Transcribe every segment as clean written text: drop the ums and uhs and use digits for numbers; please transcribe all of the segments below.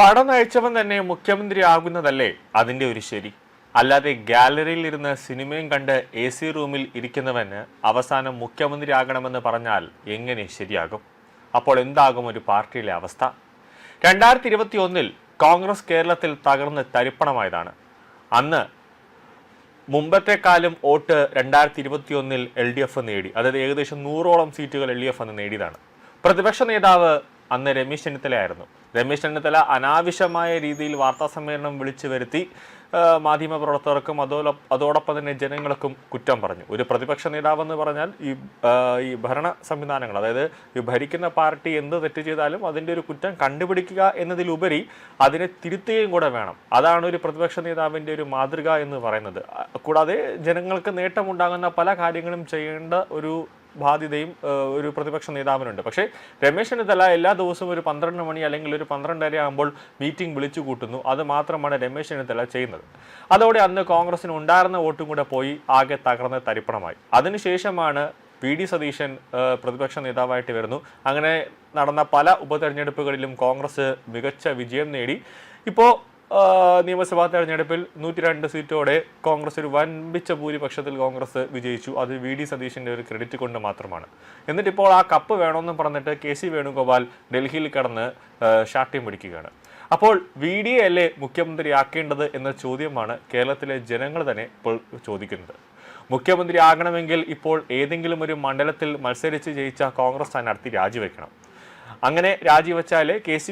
പടം നയിച്ചവൻ തന്നെ മുഖ്യമന്ത്രിയാകുന്നതല്ലേ അതിൻ്റെ ഒരു ശരി. അല്ലാതെ ഗാലറിയിൽ ഇരുന്ന് സിനിമയും കണ്ട് AC റൂമിൽ ഇരിക്കുന്നവന് അവസാനം മുഖ്യമന്ത്രിയാകണമെന്ന് പറഞ്ഞാൽ എങ്ങനെ ശരിയാകും? അപ്പോൾ എന്താകും ഒരു പാർട്ടിയിലെ അവസ്ഥ? 2021 കോൺഗ്രസ് കേരളത്തിൽ തകർന്ന് തരിപ്പണമായതാണ്. അന്ന് മുമ്പത്തെക്കാളും വോട്ട് 2021 LDF നേടി. അതായത് ഏകദേശം 100ഓളം സീറ്റുകൾ LDF അന്ന് നേടിയതാണ്. പ്രതിപക്ഷ നേതാവ് അന്ന് രമേശ് ചെന്നിത്തലയായിരുന്നു. രമേശ് ചെന്നിത്തല അനാവശ്യമായ രീതിയിൽ വാർത്താ സമ്മേളനം വിളിച്ചു വരുത്തി മാധ്യമപ്രവർത്തകർക്കും അതോടൊപ്പം തന്നെ ജനങ്ങൾക്കും കുറ്റം പറഞ്ഞു. ഒരു പ്രതിപക്ഷ നേതാവെന്ന് പറഞ്ഞാൽ ഈ ഭരണ സംവിധാനങ്ങൾ, അതായത് ഈ ഭരിക്കുന്ന പാർട്ടി എന്ത് തെറ്റ് ചെയ്താലും അതിൻ്റെ ഒരു കുറ്റം കണ്ടുപിടിക്കുക എന്നതിലുപരി അതിനെ തിരുത്തുകയും കൂടെ വേണം. അതാണ് ഒരു പ്രതിപക്ഷ നേതാവിൻ്റെ ഒരു മാതൃക എന്ന് പറയുന്നത്. കൂടാതെ ജനങ്ങൾക്ക് നേട്ടമുണ്ടാകുന്ന പല കാര്യങ്ങളും ചെയ്യേണ്ട ഒരു ബാധ്യതയും ഒരു പ്രതിപക്ഷ നേതാവിനുണ്ട്. പക്ഷേ രമേശ് ചെന്നിത്തല എല്ലാ ദിവസവും ഒരു 12 മണി അല്ലെങ്കിൽ ഒരു 12:30 ആകുമ്പോൾ മീറ്റിംഗ് വിളിച്ചു കൂട്ടുന്നു. അത് മാത്രമാണ് രമേശ് ചെന്നിത്തല ചെയ്യുന്നത്. അതോടെ അന്ന് കോൺഗ്രസിന് ഉണ്ടായിരുന്ന വോട്ടും കൂടെ പോയി ആകെ തകർന്ന് തരിപ്പണമായി. അതിനുശേഷമാണ് VD സതീശൻ പ്രതിപക്ഷ നേതാവായിട്ട് വരുന്നു. അങ്ങനെ നടന്ന പല ഉപതെരഞ്ഞെടുപ്പുകളിലും കോൺഗ്രസ് മികച്ച വിജയം നേടി. ഇപ്പോൾ നിയമസഭാ തെരഞ്ഞെടുപ്പിൽ 102 സീറ്റോടെ കോൺഗ്രസ് ഒരു വൻപിച്ച ഭൂരിപക്ഷത്തിൽ കോൺഗ്രസ് വിജയിച്ചു. അത് VD സതീശൻ്റെ ഒരു ക്രെഡിറ്റ് കൊണ്ട് മാത്രമാണ്. എന്നിട്ടിപ്പോൾ ആ കപ്പ് വേണമെന്ന് പറഞ്ഞിട്ട് KC വേണുഗോപാൽ ഡൽഹിയിൽ കടന്ന് ശാഠ്യം പിടിക്കുകയാണ്. അപ്പോൾ VD അല്ലേ മുഖ്യമന്ത്രിയാക്കേണ്ടത് എന്ന ചോദ്യമാണ് കേരളത്തിലെ ജനങ്ങൾ തന്നെ ഇപ്പോൾ ചോദിക്കുന്നത്. മുഖ്യമന്ത്രി ആകണമെങ്കിൽ ഇപ്പോൾ ഏതെങ്കിലും ഒരു മണ്ഡലത്തിൽ മത്സരിച്ച് ജയിച്ച കോൺഗ്രസ് സ്ഥാനാർത്ഥി രാജിവെക്കണം. അങ്ങനെ രാജിവെച്ചാൽ KC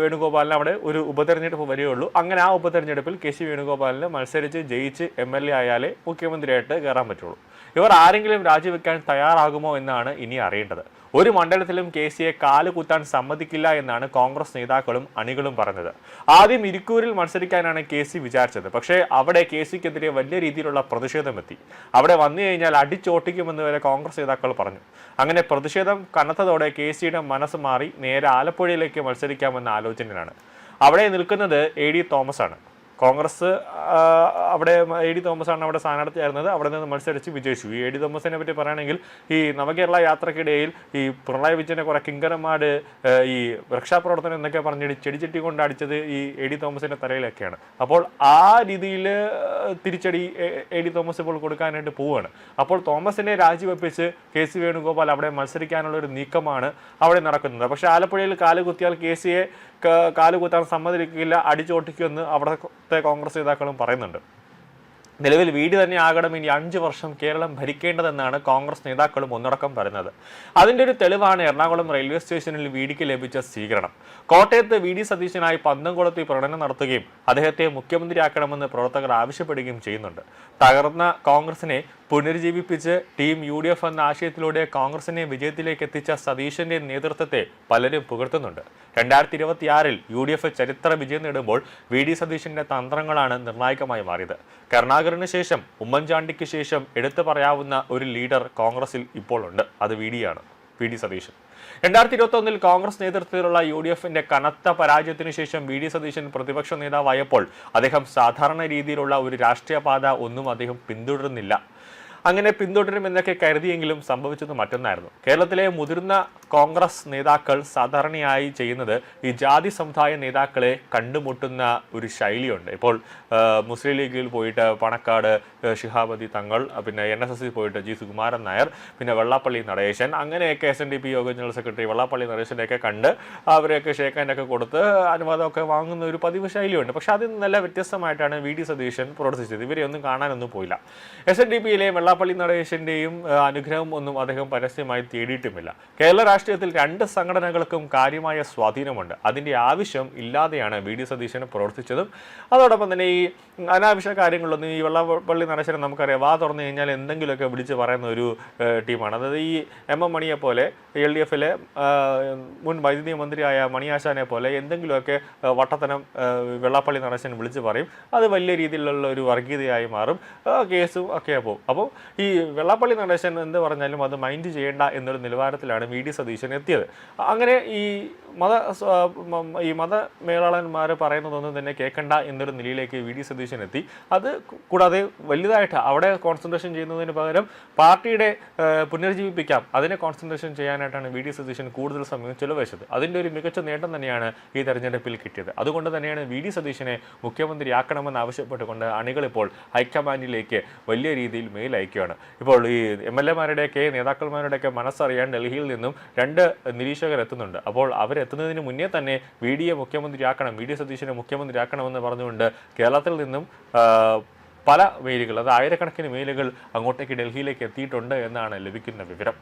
വേണുഗോപാലിന് അവിടെ ഒരു ഉപതെരഞ്ഞെടുപ്പ് വരികയുള്ളൂ. അങ്ങനെ ആ ഉപതെരഞ്ഞെടുപ്പിൽ KC വേണുഗോപാലിന് മത്സരിച്ച് ജയിച്ച് MLA ആയാലേ മുഖ്യമന്ത്രിയായിട്ട് കയറാൻ പറ്റുള്ളൂ. ഇവർ ആരെങ്കിലും രാജിവെക്കാൻ തയ്യാറാകുമോ എന്നാണ് ഇനി അറിയേണ്ടത്. ഒരു മണ്ഡലത്തിലും KCയെ കാല് കുത്താൻ സമ്മതിക്കില്ല എന്നാണ് കോൺഗ്രസ് നേതാക്കളും അണികളും പറഞ്ഞത്. ആദ്യം ഇരിക്കൂരിൽ മത്സരിക്കാനാണ് KC വിചാരിച്ചത്. പക്ഷേ അവിടെ KCക്കെതിരെ വലിയ രീതിയിലുള്ള പ്രതിഷേധമെത്തി. അവിടെ വന്നു കഴിഞ്ഞാൽ അടിച്ചോട്ടിക്കുമെന്ന് വരെ കോൺഗ്രസ് നേതാക്കൾ പറഞ്ഞു. അങ്ങനെ പ്രതിഷേധം കനത്തതോടെ KCയുടെ മനസ്സ് മാറി നേരെ ആലപ്പുഴയിലേക്ക് മത്സരിക്കാമെന്ന ആലോചനയാണ്. അവിടെ നിൽക്കുന്നത് AD തോമസ് ആണ്. കോൺഗ്രസ് അവിടെ AD തോമസ് ആണ് അവിടെ സ്ഥാനാർത്ഥിയായിരുന്നത്. അവിടെ നിന്ന് മത്സരിച്ച് വിജയിച്ചു. ഈ AD തോമസിനെ പറ്റി പറയുകയാണെങ്കിൽ ഈ നവകേരള യാത്രക്കിടയിൽ ഈ പിണറായി വിജയനെ കുറെ കിങ്കരന്മാര് ഈ രക്ഷാപ്രവർത്തനം എന്നൊക്കെ പറഞ്ഞിട്ട് ചെടിച്ചട്ടി കൊണ്ട് അടിച്ചത് ഈ AD തോമസിന്റെ തലയിലൊക്കെയാണ്. അപ്പോൾ ആ രീതിയിൽ തിരിച്ചടി AD തോമസ് ഇപ്പോൾ കൊടുക്കാനായിട്ട് പോവുകയാണ്. അപ്പോൾ തോമസിനെ രാജിവെപ്പിച്ച് KC വേണുഗോപാൽ അവിടെ മത്സരിക്കാനുള്ള ഒരു നീക്കമാണ് അവിടെ നടക്കുന്നത്. പക്ഷേ ആലപ്പുഴയിൽ കാലുകുത്തിയാൽ KCയെ കാലുകുത്താൻ സമ്മതിക്കില്ല, അടിച്ചോട്ടിക്കുമെന്ന് അവിടുത്തെ കോൺഗ്രസ് നേതാക്കളും പറയുന്നുണ്ട്. നിലവിൽ VD തന്നെ ആകണം ഇനി 5 വർഷം കേരളം ഭരിക്കേണ്ടതെന്നാണ് കോൺഗ്രസ് നേതാക്കളും ഒന്നടക്കം പറയുന്നത്. അതിൻ്റെ ഒരു തെളിവാണ് എറണാകുളം റെയിൽവേ സ്റ്റേഷനിൽ VDക്ക് ലഭിച്ച സ്വീകരണം. കോട്ടയത്ത് VD സതീശനായി പന്തംകുളത്ത് പ്രകടനം നടത്തുകയും അദ്ദേഹത്തെ മുഖ്യമന്ത്രിയാക്കണമെന്ന് പ്രവർത്തകർ ആവശ്യപ്പെടുകയും ചെയ്യുന്നുണ്ട്. തകർന്ന കോൺഗ്രസിനെ പുനരുജ്ജീവിപ്പിച്ച് ടീം UDF എന്ന ആശയത്തിലൂടെ കോൺഗ്രസിനെ വിജയത്തിലേക്ക് എത്തിച്ച സതീശന്റെ നേതൃത്വത്തെ പലരും പുകഴ്ത്തുന്നുണ്ട്. 2026 UDF ചരിത്ര വിജയം നേടുമ്പോൾ VD സതീശന്റെ തന്ത്രങ്ങളാണ് നിർണായകമായി മാറിയത്. കരുണാകരന് ശേഷം ഉമ്മൻചാണ്ടിക്ക് ശേഷം എടുത്തു പറയാവുന്ന ഒരു ലീഡർ കോൺഗ്രസിൽ ഇപ്പോൾ ഉണ്ട്. അത് VD സതീശൻ. 2021 കോൺഗ്രസ് നേതൃത്വത്തിലുള്ള UDFന്റെ കനത്ത പരാജയത്തിനു ശേഷം VD സതീശൻ പ്രതിപക്ഷ നേതാവായപ്പോൾ അദ്ദേഹം സാധാരണ രീതിയിലുള്ള ഒരു രാഷ്ട്രീയ പാത ഒന്നും അദ്ദേഹം പിന്തുടരുന്നില്ല. അങ്ങനെ പിന്തുടരുമെന്നൊക്കെ കരുതിയെങ്കിലും സംഭവിച്ചത് മറ്റൊന്നായിരുന്നു. കേരളത്തിലെ മുതിർന്ന കോൺഗ്രസ് നേതാക്കൾ സാധാരണയായി ചെയ്യുന്നത് ഈ ജാതി സമുദായ നേതാക്കളെ കണ്ടുമുട്ടുന്ന ഒരു ശൈലിയുണ്ട്. ഇപ്പോൾ മുസ്ലിം ലീഗിൽ പോയിട്ട് പണക്കാട് ശിഹാബദി തങ്ങൾ, പിന്നെ NSS പോയിട്ട് G സുകുമാരൻ നായർ, പിന്നെ വെള്ളാപ്പള്ളി നടേശൻ, അങ്ങനെയൊക്കെ SNDP Yoga general secretary Vellappally നടേശനെയൊക്കെ കണ്ട് അവരെയൊക്കെ ഷേക്കാനൊക്കെ കൊടുത്ത് അനുവാദമൊക്കെ വാങ്ങുന്ന ഒരു പതിവ് ശൈലിയുണ്ട്. പക്ഷെ അതിൽ നല്ല വ്യത്യസ്തമായിട്ടാണ് VD സതീശൻ പ്രവർത്തിച്ചത്. ഇവരെയൊന്നും കാണാനൊന്നും പോയില്ല. SNDPയിലെ വെള്ളാപ്പള്ളി നടേശന്റെയും അനുഗ്രഹം ഒന്നും അദ്ദേഹം പരസ്യമായി തേടിയിട്ടുമില്ല. കേരള രാഷ്ട്രീയത്തിൽ 2 സംഘടനകൾക്കും കാര്യമായ സ്വാധീനമുണ്ട്. അതിൻ്റെ ആവശ്യം ഇല്ലാതെയാണ് VD സതീശൻ പ്രവർത്തിച്ചതും. അതോടൊപ്പം തന്നെ ഈ അനാവശ്യ കാര്യങ്ങളിലൊന്നും ഈ വെള്ളാപ്പള്ളി നടേശനെ നമുക്കറിയാം, വാ തുറന്നു കഴിഞ്ഞാൽ എന്തെങ്കിലുമൊക്കെ വിളിച്ച് പറയുന്ന ഒരു ടീമാണ്. അതായത് ഈ MM മണിയെ പോലെ LDFിലെ മുൻ വൈദ്യുതി മന്ത്രിയായ മണിയാശാനെ പോലെ എന്തെങ്കിലുമൊക്കെ വട്ടത്തനം വെള്ളാപ്പള്ളി നടേശൻ വിളിച്ച് പറയും. അത് വലിയ രീതിയിലുള്ള ഒരു വർഗീയതയായി മാറും, കേസും ഒക്കെ പോകും. അപ്പോൾ ഈ വെള്ളാപ്പള്ളി നടേശൻ എന്ത് പറഞ്ഞാലും അത് മൈൻഡ് ചെയ്യേണ്ട എന്നൊരു നിലവാരത്തിലാണ് VD സതീശൻ എത്തിയത്. അങ്ങനെ ഈ മതമേളാളന്മാർ പറയുന്നതൊന്നും തന്നെ കേൾക്കണ്ട എന്നൊരു നിലയിലേക്ക് വി ഡി സതീശൻ എത്തി. അത് കൂടാതെ വലുതായിട്ട് അവിടെ കോൺസെൻട്രേഷൻ ചെയ്യുന്നതിന് പകരം പാർട്ടിയുടെ പുനർജീവിപ്പിക്കാം അതിനെ കോൺസെൻട്രേഷൻ ചെയ്യാനായിട്ടാണ് വി ഡി സതീശൻ കൂടുതൽ സമയം ചെലവഴിച്ചത്. അതിൻ്റെ ഒരു മികച്ച നേട്ടം തന്നെയാണ് ഈ തെരഞ്ഞെടുപ്പിൽ കിട്ടിയത്. അതുകൊണ്ട് തന്നെയാണ് വി ഡി സതീശനെ മുഖ്യമന്ത്രിയാക്കണമെന്ന് ആവശ്യപ്പെട്ടുകൊണ്ട് അണികൾ ഇപ്പോൾ ഹൈക്കമാൻഡിലേക്ക് വലിയ രീതിയിൽ മെയിൽ അയക്കുകയാണ്. ഇപ്പോൾ ഈ MLA-മാരുടെയൊക്കെ നേതാക്കന്മാരുടെയൊക്കെ മനസ്സറിയാൻ ഡൽഹിയിൽ നിന്നും 2 നിരീക്ഷകർ എത്തുന്നുണ്ട്. അപ്പോൾ അവരെത്തുന്നതിന് മുന്നേ തന്നെ വി ഡി സതീശനെ മുഖ്യമന്ത്രിയാക്കണമെന്ന് പറഞ്ഞുകൊണ്ട് കേരളത്തിൽ നിന്നും പല മെയിലുകൾ, അത് ആയിരക്കണക്കിന് മെയിലുകൾ അങ്ങോട്ടേക്ക് ഡൽഹിയിലേക്ക് എത്തിയിട്ടുണ്ട് എന്നാണ് ലഭിക്കുന്ന വിവരം.